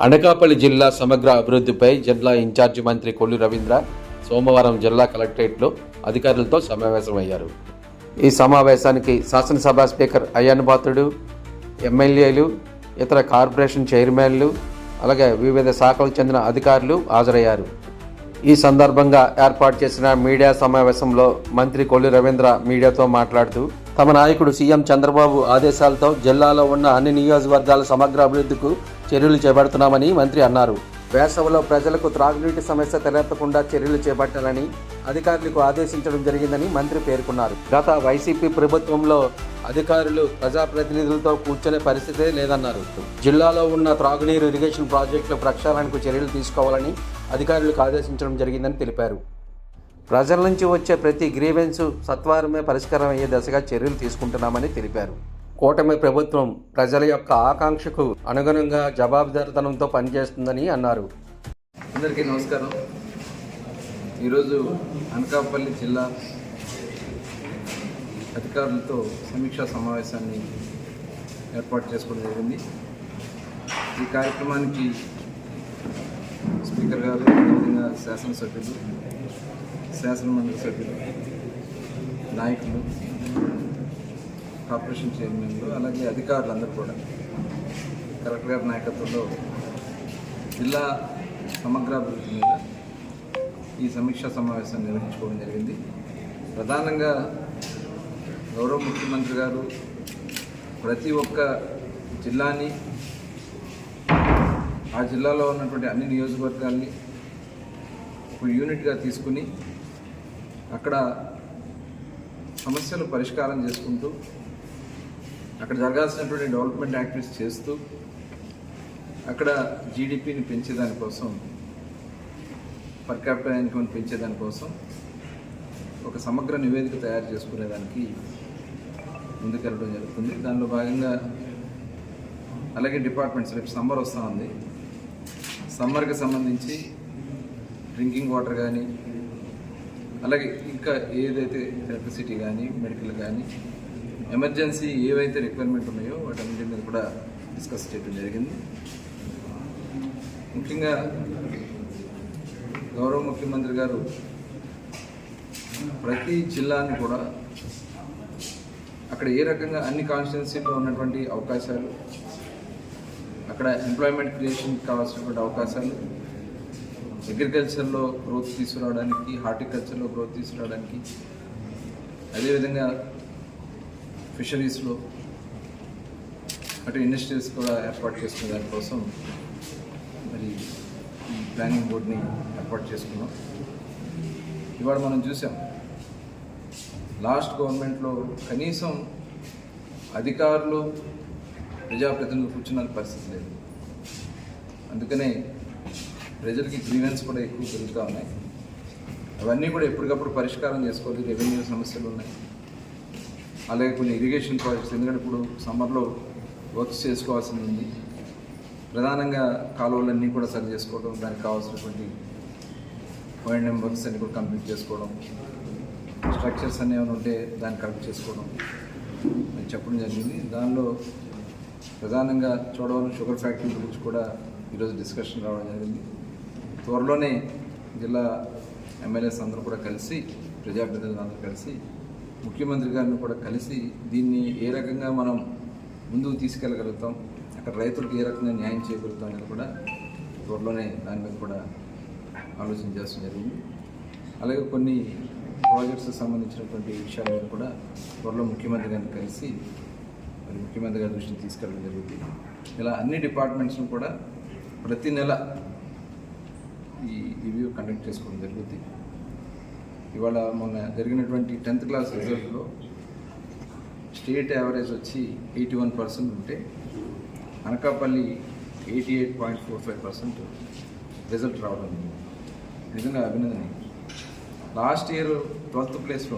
అనకాపల్లి జిల్లా సమగ్ర అభివృద్ధిపై జిల్లా ఇన్ఛార్జి మంత్రి కొల్లు రవీంద్ర సోమవారం జిల్లా కలెక్టరేట్లో అధికారులతో సమావేశమయ్యారు. ఈ సమావేశానికి శాసనసభ స్పీకర్ అయ్యన్న పాత్రుడు, ఎమ్మెల్యేలు, ఇతర కార్పొరేషన్ చైర్మన్లు, అలాగే వివిధ శాఖలకు చెందిన అధికారులు హాజరయ్యారు. ఈ సందర్భంగా ఏర్పాటు చేసిన మీడియా సమావేశంలో మంత్రి కొల్లు రవీంద్ర మీడియాతో మాట్లాడుతూ తమ నాయకుడు సీఎం చంద్రబాబు ఆదేశాలతో జిల్లాలో ఉన్న అన్ని నియోజకవర్గాల సమగ్ర అభివృద్ధికి చర్యలు చేపడుతున్నామని మంత్రి అన్నారు. వేసవిలో ప్రజలకు త్రాగునీటి సమస్య తలెత్తకుండా చర్యలు చేపట్టాలని అధికారులకు ఆదేశించడం జరిగిందని మంత్రి పేర్కొన్నారు. గత వైసీపీ ప్రభుత్వంలో అధికారులు ప్రజాప్రతినిధులతో కూర్చునే పరిస్థితే లేదన్నారు. జిల్లాలో ఉన్న త్రాగునీరు ఇరిగేషన్ ప్రాజెక్టుల ప్రక్షాళనకు చర్యలు తీసుకోవాలని అధికారులకు ఆదేశించడం జరిగిందని తెలిపారు. ప్రజల నుంచి వచ్చే ప్రతి గ్రీవెన్స్ సత్వరమే పరిష్కారం అయ్యే దశగా చర్యలు తీసుకుంటున్నామని తెలిపారు. కూటమి ప్రభుత్వం ప్రజల యొక్క ఆకాంక్షకు అనుగుణంగా జవాబుదారీతనంతో పనిచేస్తుందని అన్నారు. అందరికీ నమస్కారం. ఈరోజు అనకాపల్లి జిల్లా అధికారులతో సమీక్షా సమావేశాన్ని ఏర్పాటు చేసుకోవడం జరిగింది. ఈ కార్యక్రమానికి స్పీకర్ గారు, అదేవిధంగా శాసనసభ్యులు, శాసనమండలి సభ్యులు, నాయకులు, కార్పొరేషన్ చైర్మన్లు, అలాగే అధికారులందరూ కూడా కలెక్టర్ గారి నాయకత్వంలో జిల్లా సమగ్రాభివృద్ధి మీద ఈ సమీక్షా సమావేశాన్ని నిర్వహించుకోవడం జరిగింది. ప్రధానంగా గౌరవ ముఖ్యమంత్రి గారు ప్రతి ఒక్క జిల్లాని, ఆ జిల్లాలో ఉన్నటువంటి అన్ని నియోజకవర్గాల్ని ఒక యూనిట్గా తీసుకుని అక్కడ సమస్యలు పరిష్కారం చేసుకుంటూ అక్కడ జరగాల్సినటువంటి డెవలప్మెంట్ యాక్టివిటీస్ చేస్తూ అక్కడ జీడిపిని పెంచేదానికోసం, పర్ క్యాపిటల్ ఇన్కమ్ పెంచేదానికోసం ఒక సమగ్ర నివేదిక తయారు చేసుకునేదానికి ముందుకెళ్ళడం జరుగుతుంది. దానిలో భాగంగా అలాగే డిపార్ట్మెంట్స్, రేపు సమ్మర్ వస్తూ ఉంది, సమ్మర్కి సంబంధించి డ్రింకింగ్ వాటర్ కానీ, అలాగే ఇంకా ఏదైతే ఎలక్ట్రిసిటీ కానీ, మెడికల్ కానీ, ఎమర్జెన్సీ ఏవైతే రిక్వైర్మెంట్ ఉన్నాయో వాటన్నిటి మీద కూడా డిస్కస్ చేయడం జరిగింది. ముఖ్యంగా గౌరవ ముఖ్యమంత్రి గారు ప్రతి జిల్లాని కూడా అక్కడ ఏ రకంగా అన్ని కాన్స్టిట్యున్సీలో ఉన్నటువంటి అవకాశాలు, అక్కడ ఎంప్లాయ్మెంట్ క్రియేషన్కి కావాల్సినటువంటి అవకాశాలు, అగ్రికల్చర్లో గ్రోత్ తీసుకురావడానికి, హార్టికల్చర్లో గ్రోత్ తీసుకురావడానికి, అదేవిధంగా ఫిషరీస్లో అటు ఇండస్ట్రీస్ కూడా ఏర్పాటు చేసుకునే దానికోసం మరి ఈ ప్లానింగ్ బోర్డ్ని ఏర్పాటు చేసుకున్నాం. ఇవాళ మనం చూసాం, లాస్ట్ గవర్నమెంట్లో కనీసం అధికారులు, ప్రజాప్రతినిధులు కూర్చున్న పరిస్థితి లేదు. అందుకనే ప్రజలకి గ్రీవెన్స్ కూడా ఎక్కువ పెరుగుతూ ఉన్నాయి. అవన్నీ కూడా ఎప్పటికప్పుడు పరిష్కారం చేసుకోవాలి. రెవెన్యూ సమస్యలు ఉన్నాయి, అలాగే కొన్ని ఇరిగేషన్ ప్రాజెక్ట్స్, ఎందుకంటే ఇప్పుడు సమ్మర్లో వర్క్స్ చేసుకోవాల్సింది ఉంది. ప్రధానంగా కాలువలన్నీ కూడా సరి చేసుకోవడం, దానికి కావాల్సినటువంటి O&M వర్క్స్ అన్నీ కూడా కంప్లీట్ చేసుకోవడం, స్ట్రక్చర్స్ అన్నీ ఏమైనా ఉంటే దాన్ని కరెక్ట్ చేసుకోవడం అని చెప్పడం జరిగింది. దానిలో ప్రధానంగా చూడవరం షుగర్ ఫ్యాక్టరీ గురించి కూడా ఈరోజు డిస్కషన్ రావడం జరిగింది. త్వరలోనే జిల్లా ఎమ్మెల్యేస్ అందరూ కూడా కలిసి, ప్రజాప్రతినిధులు అందరూ కలిసి, ముఖ్యమంత్రి గారిని కూడా కలిసి దీన్ని ఏ రకంగా మనం ముందుకు తీసుకెళ్ళగలుగుతాం, అక్కడ రైతులకు ఏ రకంగా న్యాయం చేయగలుగుతాం అనేది కూడా త్వరలోనే దాని మీద కూడా ఆలోచన చేస్తూ జరిగింది. అలాగే కొన్ని ప్రాజెక్ట్స్కి సంబంధించినటువంటి విషయాల మీద కూడా త్వరలో ముఖ్యమంత్రి గారిని కలిసి మరి ముఖ్యమంత్రి గారి దృష్టిని తీసుకెళ్ళడం జరుగుతుంది. ఇలా అన్ని డిపార్ట్మెంట్స్ను కూడా ప్రతి నెల ఈ రివ్యూ కండక్ట్ చేసుకోవడం జరుగుతుంది. ఇవాళ మొన్న జరిగినటువంటి 10th క్లాస్ రిజల్ట్లో స్టేట్ యావరేజ్ వచ్చి 81% ఉంటే అనకాపల్లి 88.45% రిజల్ట్ రావడం నిజంగా అభినందనీయం. లాస్ట్ ఇయర్ 12th ప్లేస్లో